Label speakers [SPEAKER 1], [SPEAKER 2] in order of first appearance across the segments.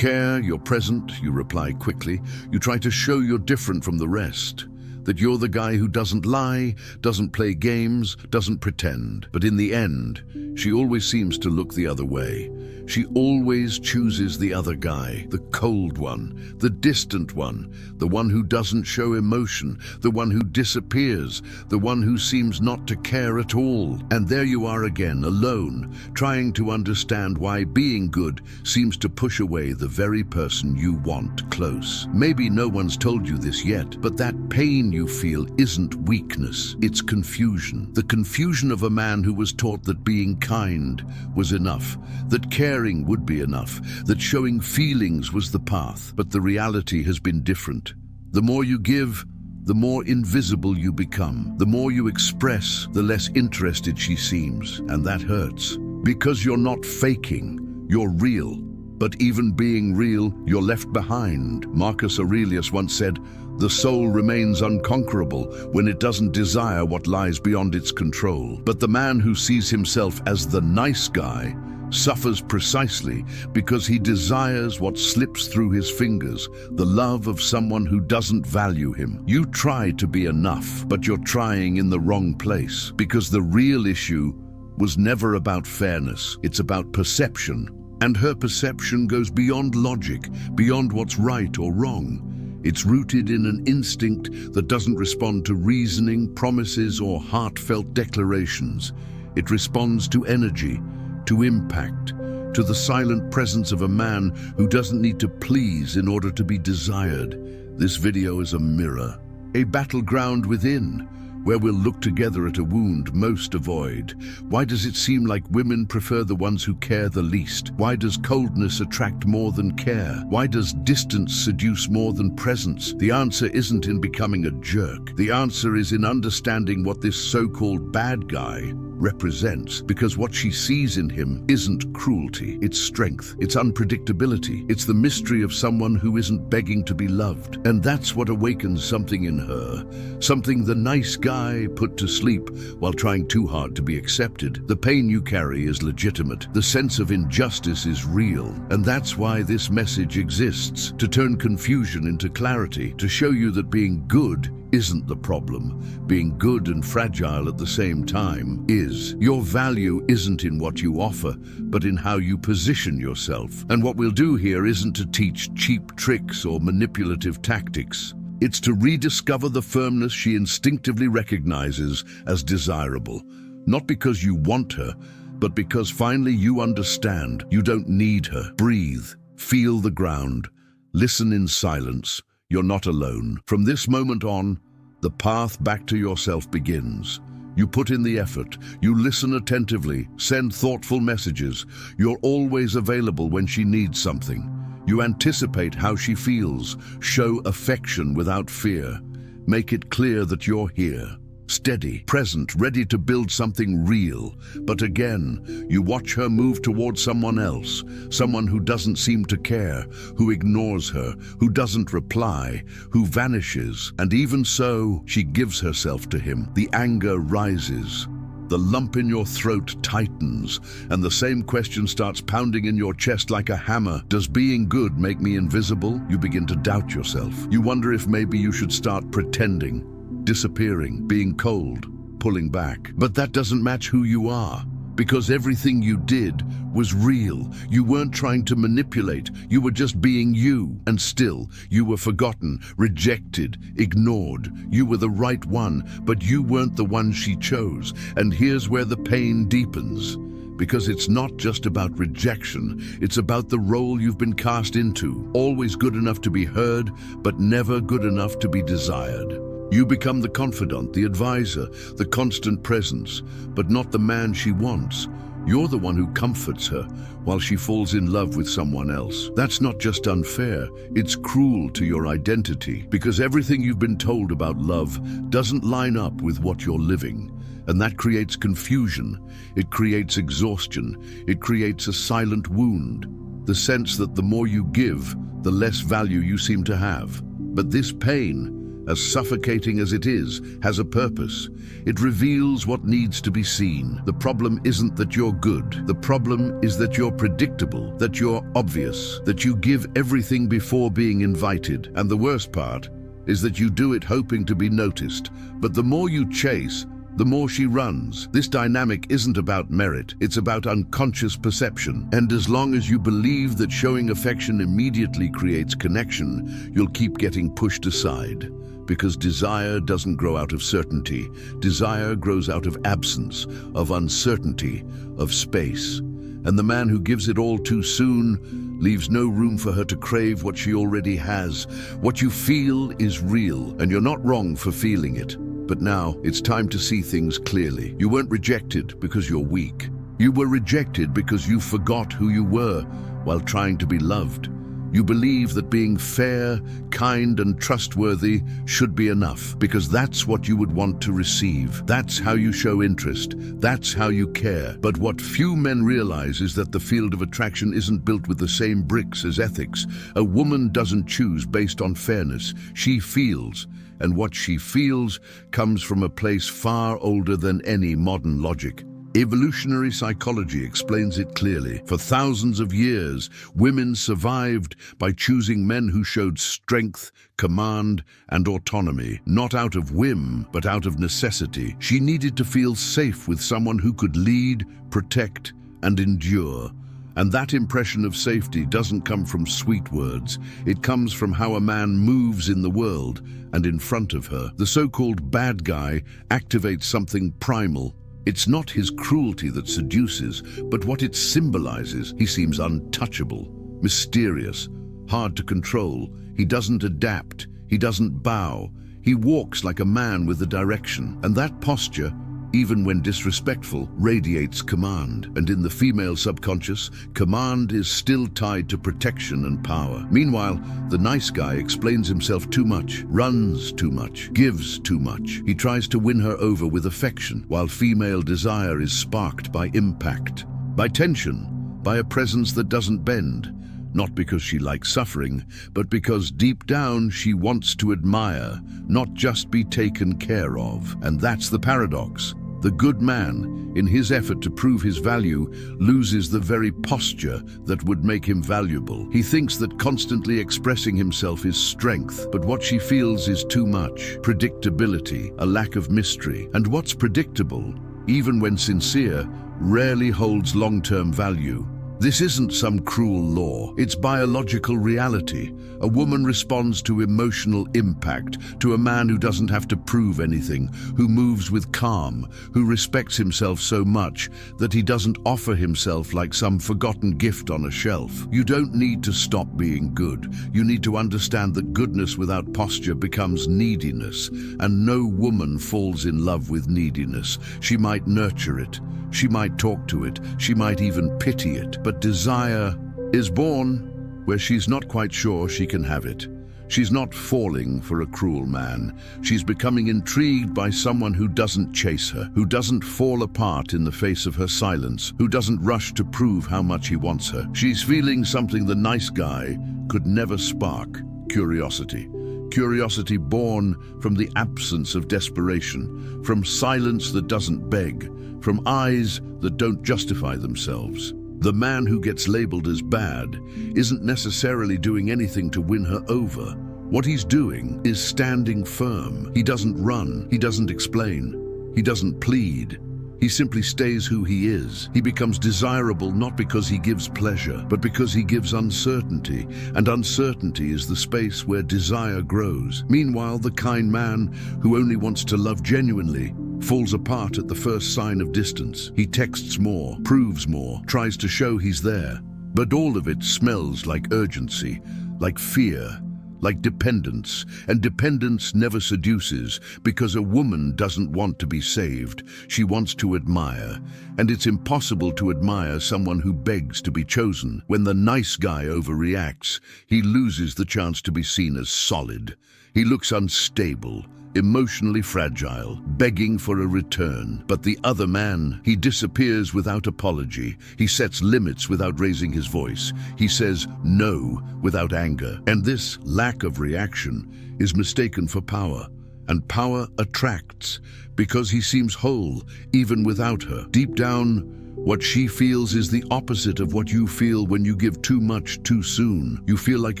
[SPEAKER 1] care, you're present, you reply quickly. You try to show you're different from the rest, that you're the guy who doesn't lie, doesn't play games, doesn't pretend. But in the end, she always seems to look the other way. She always chooses the other guy, the cold one, the distant one, the one who doesn't show emotion, the one who disappears, the one who seems not to care at all. And there you are again, alone, trying to understand why being good seems to push away the very person you want close. Maybe no one's told you this yet, but that pain you feel isn't weakness, it's confusion. The confusion of a man who was taught that being kind was enough, that caring would be enough, that showing feelings was the path. But the reality has been different. The more you give, the more invisible you become. The more you express, the less interested she seems. And that hurts. Because you're not faking, you're real. But even being real, you're left behind. Marcus Aurelius once said, "The soul remains unconquerable when it doesn't desire what lies beyond its control." But the man who sees himself as the nice guy suffers precisely because he desires what slips through his fingers, the love of someone who doesn't value him. You try to be enough, but you're trying in the wrong place, because the real issue was never about fairness, it's about perception. And her perception goes beyond logic, beyond what's right or wrong. It's rooted in an instinct that doesn't respond to reasoning, promises, or heartfelt declarations. It responds to energy, to impact, to the silent presence of a man who doesn't need to please in order to be desired. This video is a mirror, a battleground within, where we'll look together at a wound most avoid. Why does it seem like women prefer the ones who care the least? Why does coldness attract more than care? Why does distance seduce more than presence? The answer isn't in becoming a jerk. The answer is in understanding what this so-called bad guy represents, because what she sees in him isn't cruelty, it's strength, it's unpredictability, it's the mystery of someone who isn't begging to be loved. And that's what awakens something in her, something the nice guy put to sleep while trying too hard to be accepted. The pain you carry is legitimate, the sense of injustice is real, and that's why this message exists, to turn confusion into clarity, to show you that being good isn't the problem. Being good and fragile at the same time is. Your value isn't in what you offer, but in how you position yourself. And what we'll do here isn't to teach cheap tricks or manipulative tactics. It's to rediscover the firmness she instinctively recognizes as desirable. Not because you want her, but because finally you understand you don't need her. Breathe, feel the ground, listen in silence. You're not alone. From this moment on, the path back to yourself begins. You put in the effort, you listen attentively, send thoughtful messages. You're always available when she needs something. You anticipate how she feels, show affection without fear. Make it clear that you're here, steady, present, ready to build something real. But again, you watch her move towards someone else, someone who doesn't seem to care, who ignores her, who doesn't reply, who vanishes. And even so, she gives herself to him. The anger rises. The lump in your throat tightens, and the same question starts pounding in your chest like a hammer. Does being good make me invisible? You begin to doubt yourself. You wonder if maybe you should start pretending, disappearing, being cold, pulling back. But that doesn't match who you are, because everything you did was real. You weren't trying to manipulate, you were just being you. And still, you were forgotten, rejected, ignored. You were the right one, but you weren't the one she chose. And here's where the pain deepens. Because it's not just about rejection, it's about the role you've been cast into. Always good enough to be heard, but never good enough to be desired. You become the confidant, the advisor, the constant presence, but not the man she wants. You're the one who comforts her while she falls in love with someone else. That's not just unfair, it's cruel to your identity, because everything you've been told about love doesn't line up with what you're living. And that creates confusion, it creates exhaustion, it creates a silent wound, the sense that the more you give, the less value you seem to have. But this pain, as suffocating as it is, has a purpose. It reveals what needs to be seen. The problem isn't that you're good. The problem is that you're predictable, that you're obvious, that you give everything before being invited. And the worst part is that you do it hoping to be noticed. But the more you chase, the more she runs. This dynamic isn't about merit, it's about unconscious perception. And as long as you believe that showing affection immediately creates connection, you'll keep getting pushed aside. Because desire doesn't grow out of certainty. Desire grows out of absence, of uncertainty, of space. And the man who gives it all too soon leaves no room for her to crave what she already has. What you feel is real, and you're not wrong for feeling it. But now, it's time to see things clearly. You weren't rejected because you're weak. You were rejected because you forgot who you were while trying to be loved. You believe that being fair, kind, and trustworthy should be enough, because that's what you would want to receive. That's how you show interest. That's how you care. But what few men realize is that the field of attraction isn't built with the same bricks as ethics. A woman doesn't choose based on fairness. She feels. And what she feels comes from a place far older than any modern logic. Evolutionary psychology explains it clearly. For thousands of years, women survived by choosing men who showed strength, command, and autonomy, not out of whim, but out of necessity. She needed to feel safe with someone who could lead, protect, and endure. And that impression of safety doesn't come from sweet words. It comes from how a man moves in the world and in front of her. The so-called bad guy activates something primal. It's not his cruelty that seduces, but what it symbolizes. He seems untouchable, mysterious, hard to control. He doesn't adapt. He doesn't bow. He walks like a man with a direction. And that posture, even when disrespectful, radiates command. And in the female subconscious, command is still tied to protection and power. Meanwhile, the nice guy explains himself too much, runs too much, gives too much. He tries to win her over with affection, while female desire is sparked by impact, by tension, by a presence that doesn't bend. Not because she likes suffering, but because deep down she wants to admire, not just be taken care of. And that's the paradox. The good man, in his effort to prove his value, loses the very posture that would make him valuable. He thinks that constantly expressing himself is strength, but what she feels is too much. Predictability, a lack of mystery. And what's predictable, even when sincere, rarely holds long-term value. This isn't some cruel law, it's biological reality. A woman responds to emotional impact, to a man who doesn't have to prove anything, who moves with calm, who respects himself so much that he doesn't offer himself like some forgotten gift on a shelf. You don't need to stop being good. You need to understand that goodness without posture becomes neediness, and no woman falls in love with neediness. She might nurture it. She might talk to it, she might even pity it, but desire is born where she's not quite sure she can have it. She's not falling for a cruel man. She's becoming intrigued by someone who doesn't chase her, who doesn't fall apart in the face of her silence, who doesn't rush to prove how much he wants her. She's feeling something the nice guy could never spark: curiosity. Curiosity born from the absence of desperation, from silence that doesn't beg, from eyes that don't justify themselves. The man who gets labeled as bad isn't necessarily doing anything to win her over. What he's doing is standing firm. He doesn't run, he doesn't explain, he doesn't plead. He simply stays who he is. He becomes desirable not because he gives pleasure, but because he gives uncertainty, and uncertainty is the space where desire grows. Meanwhile, the kind man who only wants to love genuinely falls apart at the first sign of distance. He texts more, proves more, tries to show he's there. But all of it smells like urgency, like fear, like dependence. And dependence never seduces, because a woman doesn't want to be saved. She wants to admire. And it's impossible to admire someone who begs to be chosen. When the nice guy overreacts, he loses the chance to be seen as solid. He looks unstable, emotionally fragile, begging for a return. But the other man, he disappears without apology. He sets limits without raising his voice. He says no without anger. And this lack of reaction is mistaken for power. And power attracts because he seems whole even without her. Deep down, what she feels is the opposite of what you feel when you give too much too soon. You feel like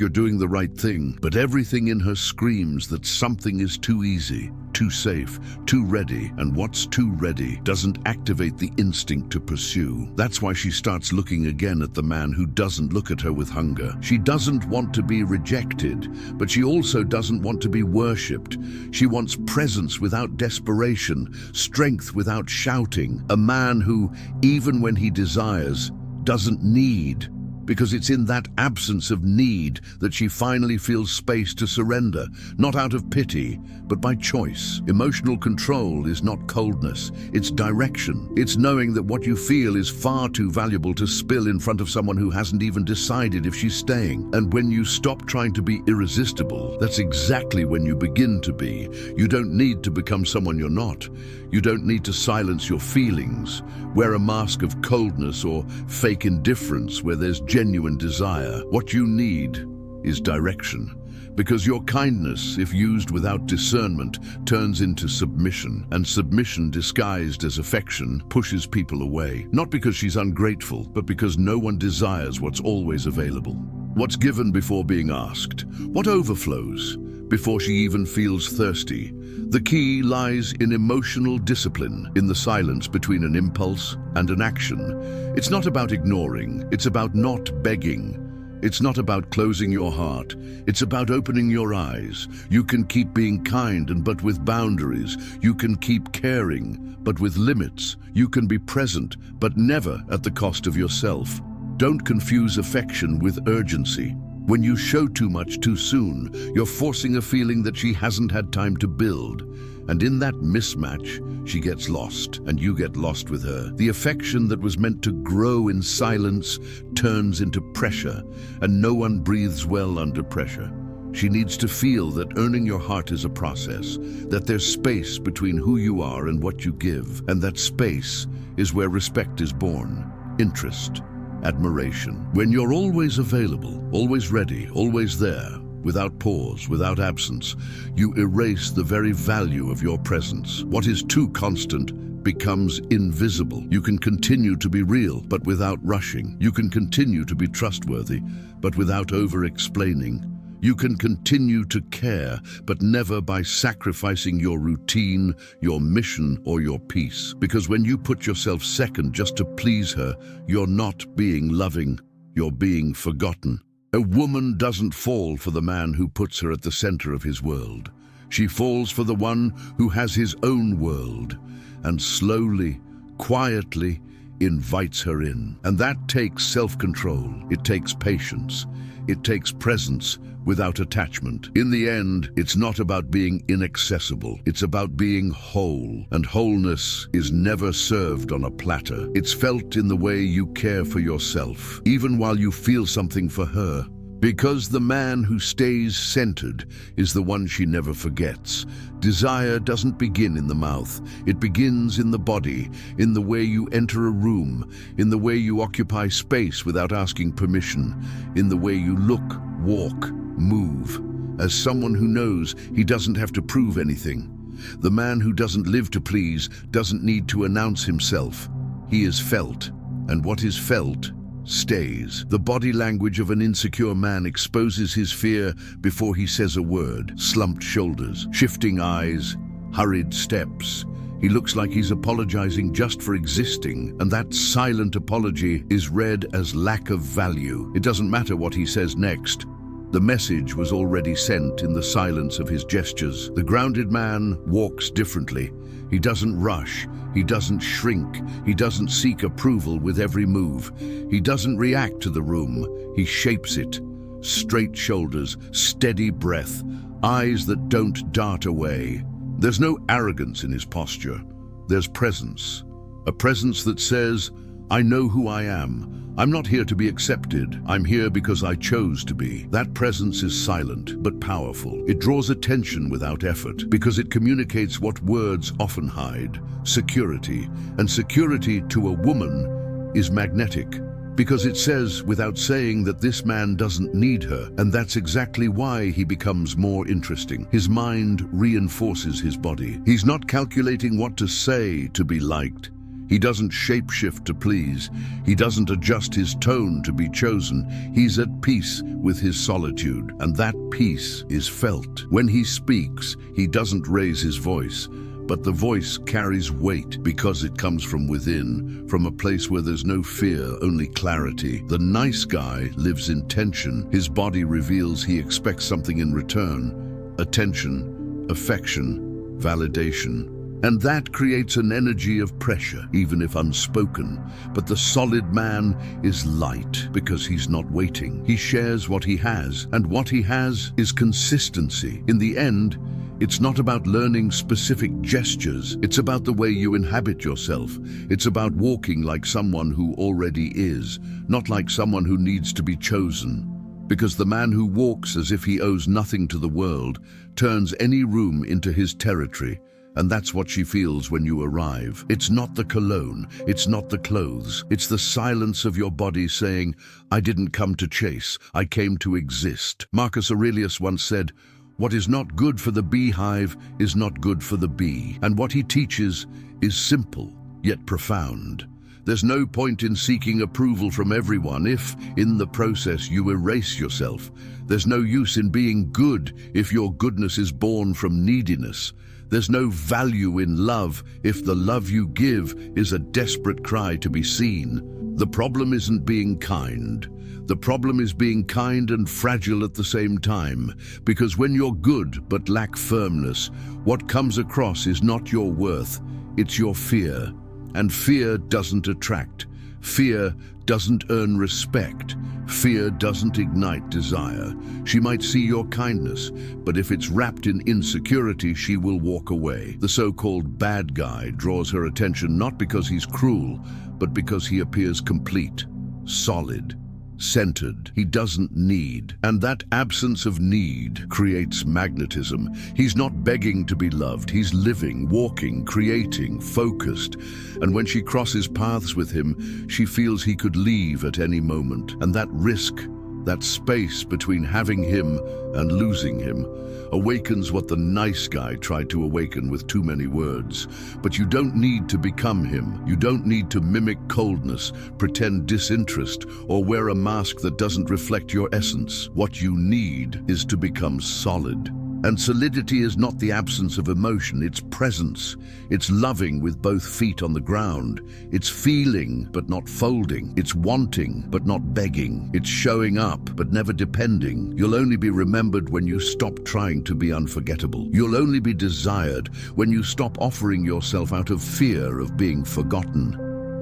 [SPEAKER 1] you're doing the right thing, but everything in her screams that something is too easy, too safe, too ready, and what's too ready doesn't activate the instinct to pursue. That's why she starts looking again at the man who doesn't look at her with hunger. She doesn't want to be rejected, but she also doesn't want to be worshipped. She wants presence without desperation, strength without shouting, a man who, even when he desires, doesn't need, because it's in that absence of need that she finally feels space to surrender, not out of pity, but by choice. Emotional control is not coldness, it's direction. It's knowing that what you feel is far too valuable to spill in front of someone who hasn't even decided if she's staying. And when you stop trying to be irresistible, that's exactly when you begin to be. You don't need to become someone you're not. You don't need to silence your feelings, wear a mask of coldness or fake indifference where there's genuine desire. What you need is direction, because your kindness, if used without discernment, turns into submission, and submission disguised as affection pushes people away, not because she's ungrateful, but because no one desires what's always available. What's given before being asked? What overflows before she even feels thirsty? The key lies in emotional discipline, in the silence between an impulse and an action. It's not about ignoring, it's about not begging. It's not about closing your heart, it's about opening your eyes. You can keep being kind, but with boundaries. You can keep caring, but with limits. You can be present, but never at the cost of yourself. Don't confuse affection with urgency. When you show too much too soon, you're forcing a feeling that she hasn't had time to build. And in that mismatch, she gets lost, and you get lost with her. The affection that was meant to grow in silence turns into pressure, and no one breathes well under pressure. She needs to feel that earning your heart is a process, that there's space between who you are and what you give, and that space is where respect is born, interest, admiration. When you're always available, always ready, always there, without pause, without absence, you erase the very value of your presence. What is too constant becomes invisible. You can continue to be real, but without rushing. You can continue to be trustworthy, but without over-explaining. You can continue to care, but never by sacrificing your routine, your mission, or your peace. Because when you put yourself second just to please her, you're not being loving, you're being forgotten. A woman doesn't fall for the man who puts her at the center of his world. She falls for the one who has his own world, and slowly, quietly, invites her in. And that takes self-control, it takes patience, it takes presence without attachment. In the end, it's not about being inaccessible, it's about being whole. And wholeness is never served on a platter. It's felt in the way you care for yourself, even while you feel something for her. Because the man who stays centered is the one she never forgets. Desire doesn't begin in the mouth. It begins in the body, in the way you enter a room, in the way you occupy space without asking permission, in the way you look, walk, move. As someone who knows he doesn't have to prove anything. The man who doesn't live to please doesn't need to announce himself. He is felt, and what is felt stays. The body language of an insecure man exposes his fear before he says a word. Slumped shoulders, shifting eyes, hurried steps. He looks like he's apologizing just for existing, and that silent apology is read as lack of value. It doesn't matter what he says next. The message was already sent in the silence of his gestures. The grounded man walks differently. He doesn't rush, he doesn't shrink, he doesn't seek approval with every move. He doesn't react to the room, he shapes it. Straight shoulders, steady breath, eyes that don't dart away. There's no arrogance in his posture, there's presence. A presence that says, I know who I am. I'm not here to be accepted. I'm here because I chose to be. That presence is silent but powerful. It draws attention without effort because it communicates what words often hide: security. And security to a woman is magnetic because it says without saying that this man doesn't need her, and that's exactly why he becomes more interesting. His mind reinforces his body. He's not calculating what to say to be liked. He doesn't shapeshift to please. He doesn't adjust his tone to be chosen. He's at peace with his solitude, and that peace is felt. When he speaks, he doesn't raise his voice, but the voice carries weight because it comes from within, from a place where there's no fear, only clarity. The nice guy lives in tension. His body reveals he expects something in return: attention, affection, validation. And that creates an energy of pressure, even if unspoken. But the solid man is light because he's not waiting. He shares what he has, and what he has is consistency. In the end, it's not about learning specific gestures. It's about the way you inhabit yourself. It's about walking like someone who already is, not like someone who needs to be chosen. Because the man who walks as if he owes nothing to the world turns any room into his territory. And that's what she feels when you arrive. It's not the cologne, it's not the clothes. It's the silence of your body saying, I didn't come to chase, I came to exist. Marcus Aurelius once said, what is not good for the beehive is not good for the bee. And what he teaches is simple, yet profound. There's no point in seeking approval from everyone if, in the process, you erase yourself. There's no use in being good if your goodness is born from neediness. There's no value in love if the love you give is a desperate cry to be seen. The problem isn't being kind. The problem is being kind and fragile at the same time. Because when you're good but lack firmness, what comes across is not your worth, it's your fear. And fear doesn't attract. Fear doesn't earn respect. Fear doesn't ignite desire. She might see your kindness, but if it's wrapped in insecurity, she will walk away. The so-called bad guy draws her attention not because he's cruel, but because he appears complete, solid, centered. He doesn't need. And that absence of need creates magnetism. He's not begging to be loved. He's living, walking, creating, focused. And when she crosses paths with him, she feels he could leave at any moment. And that risk, that space between having him and losing him, awakens what the nice guy tried to awaken with too many words. But you don't need to become him. You don't need to mimic coldness, pretend disinterest, or wear a mask that doesn't reflect your essence. What you need is to become solid. And solidity is not the absence of emotion, it's presence. It's loving with both feet on the ground. It's feeling, but not folding. It's wanting, but not begging. It's showing up, but never depending. You'll only be remembered when you stop trying to be unforgettable. You'll only be desired when you stop offering yourself out of fear of being forgotten.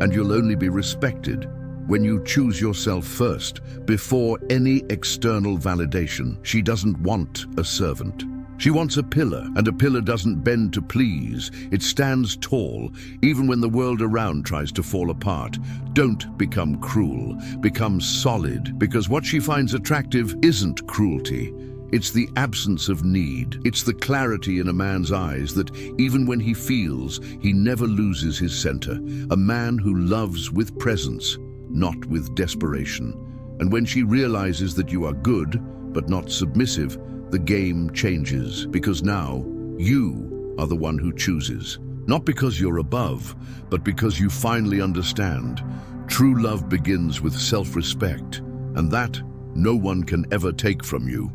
[SPEAKER 1] And you'll only be respected when you choose yourself first, before any external validation. She doesn't want a servant. She wants a pillar, and a pillar doesn't bend to please. It stands tall, even when the world around tries to fall apart. Don't become cruel, become solid, because what she finds attractive isn't cruelty. It's the absence of need. It's the clarity in a man's eyes that even when he feels, he never loses his center. A man who loves with presence, not with desperation. And when she realizes that you are good, but not submissive, the game changes, because now you are the one who chooses. Not because you're above, but because you finally understand. True love begins with self-respect, and that no one can ever take from you.